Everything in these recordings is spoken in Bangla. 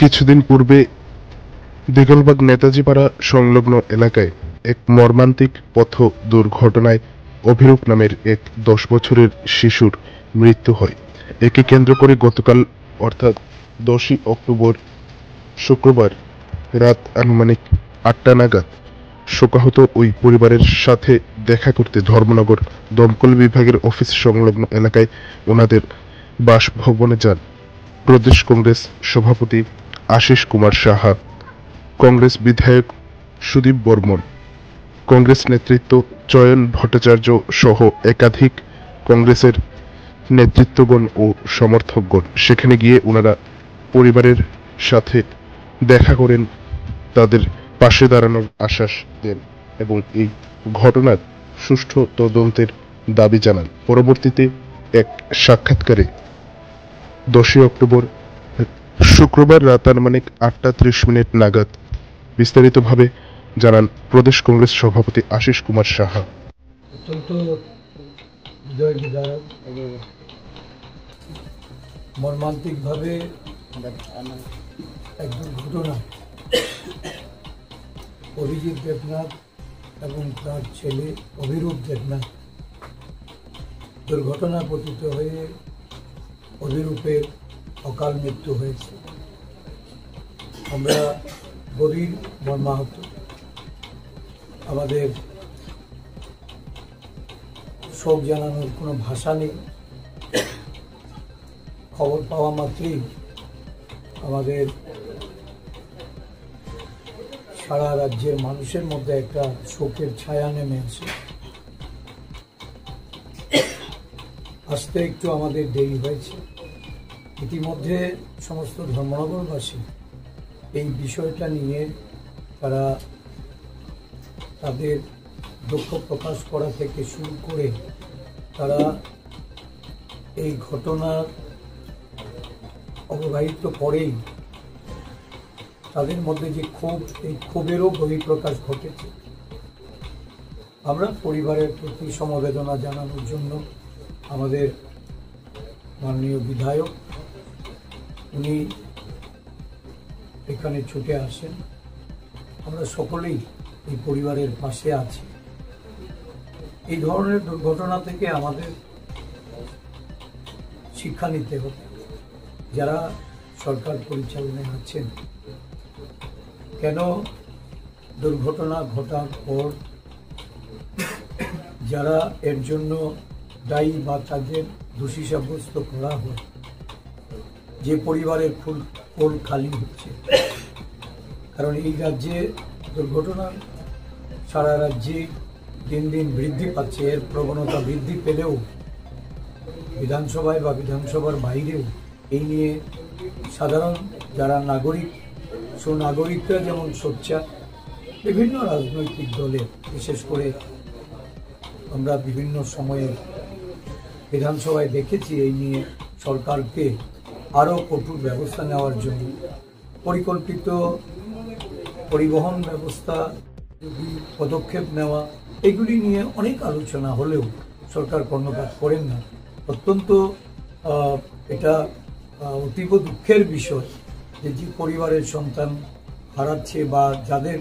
কিছুদিন পূর্বে দিগলবাগ নেতাজিপাড়া সংলগ্ন এলাকায় এক মর্মান্তিক পথ দুর্ঘটনায় অভিরূপ নামের এক 10 বছরের শিশুর মৃত্যু হয়। একে কেন্দ্র করে গতকাল অর্থাৎ 10ই অক্টোবর শুক্রবার রাত আনুমানিক 8টা নাগাদ শোকাহত ওই পরিবারের সাথে দেখা করতে ধর্মনগর দমকল বিভাগের অফিস সংলগ্ন এলাকায় ওনাদের বাসভবনে যান প্রদেশ কংগ্রেস সভাপতি আশিস কুমার সাহা, কংগ্রেস বিধায়ক সুদীপ বর্মন, কংগ্রেস নেতৃত্ব চয়ন ভট্টাচার্য সহ একাধিক কংগ্রেসের নেতৃত্বগণ ও সমর্থকগণ সেখানে গিয়ে ওনারা পরিবারের সাথে দেখা করেন, তাদের পাশে দাঁড়ানোর আশ্বাস দেন এবং এই ঘটনার সুষ্ঠু তদন্তের দাবি জানান। পরবর্তীতে এক সাক্ষাৎকারে 10ই অক্টোবর শুক্রবার রাত আনুমানিক 8টা 30 নাগাদ বিস্তারিতভাবে জানান প্রদেশ কংগ্রেস সভাপতি আশিস কুমার সাহা। অত্যন্ত হৃদয়বিদারক মর্মান্তিকভাবে এক দুর্ঘটনা অভিজিৎ দেবনাথ এবং তার ছেলে অভিরূপ দেবনাথ দুর্ঘটনা পতিত হয়ে অভিরূপের অকাল মৃত্যু হয়েছে। আমরা গভীর মর্মাহত। আমাদের শোক জানানোর কোনো ভাষা নেই। খবর পাওয়া মাত্রই আমাদের সারা রাজ্যের মানুষের মধ্যে একটা শোকের ছায়া নেমে আসে। আসতে একটু আমাদের দেরি হয়েছে। ইতিমধ্যে সমস্ত ধর্মনগরবাসী এই বিষয়টা নিয়ে তারা তাদের দুঃখ প্রকাশ করা থেকে শুরু করে তারা এই ঘটনার অবগাহিত পরেই তাদের মধ্যে যে ক্ষোভ, এই ক্ষোভেরও বহিঃপ্রকাশ ঘটেছে। আমরা পরিবারের প্রতি সমবেদনা জানানোর জন্য আমাদের মাননীয় বিধায়ক উনি এখানে ছুটে আসেন। আমরা সকলেই এই পরিবারের পাশে আছি। এই ধরনের দুর্ঘটনা থেকে আমাদের শিক্ষা নিতে হবে। যারা সরকার পরিচালনায় আছেন, কেন দুর্ঘটনা ঘটার পর যারা এর জন্য দায়ী বা তাদের দোষী সাব্যস্ত করা হয়, যে পরিবারের কোল খালি হচ্ছে। কারণ এই রাজ্যে দুর্ঘটনা সারা রাজ্যে দিন দিন বৃদ্ধি পাচ্ছে। এর প্রবণতা বৃদ্ধি পেলেও বিধানসভায় বা বিধানসভার বাইরেও এই নিয়ে সাধারণ যারা নাগরিক, সুনাগরিকরা যেমন সোচ্চার, বিভিন্ন রাজনৈতিক দলে বিশেষ করে আমরা বিভিন্ন সময়ে বিধানসভায় দেখেছি এই নিয়ে সরকারকে আরও কঠোর ব্যবস্থা নেওয়ার জন্য। পরিকল্পিত পরিবহন ব্যবস্থা পদক্ষেপ নেওয়া, এগুলি নিয়ে অনেক আলোচনা হলেও সরকার কর্ণপাত করেন না। অত্যন্ত এটা অতীব দুঃখের বিষয় যে যে পরিবারের সন্তান হারাচ্ছে বা যাদের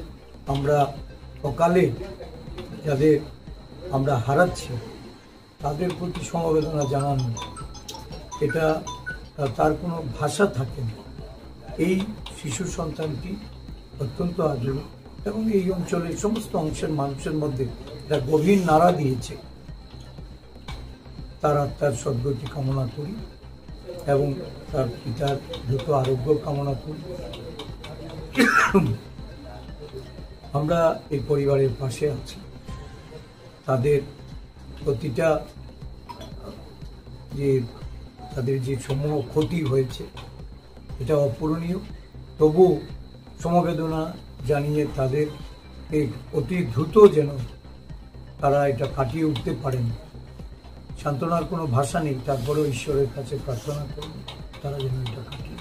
আমরা অকালে যাদের আমরা হারাচ্ছি তাদের প্রতি সমবেদনা জানানো, এটা তার কোনো ভাষা থাকে না। এই শিশু সন্তানটি অত্যন্ত আজীবন এবং এই অঞ্চলের সমস্ত অংশের মানুষের মধ্যে এটা গভীর নাড়া দিয়েছে। তার আত্মার সদ্গতি কামনা করি এবং তার পিতার দ্রুত আরোগ্য কামনা করি। আমরা এই পরিবারের পাশে আছি। তাদের প্রতিটা যে তাদের যে সমূহ ক্ষতি হয়েছে এটা অপূরণীয়। তবু সমবেদনা জানিয়ে তাদের অতি দ্রুত যেন তারা এটা কাটিয়ে উঠতে পারেন। সান্ত্বনার কোনো ভাষা নেই, তারপরেও ঈশ্বরের কাছে প্রার্থনা করব তারা যেন এটা কাটিয়ে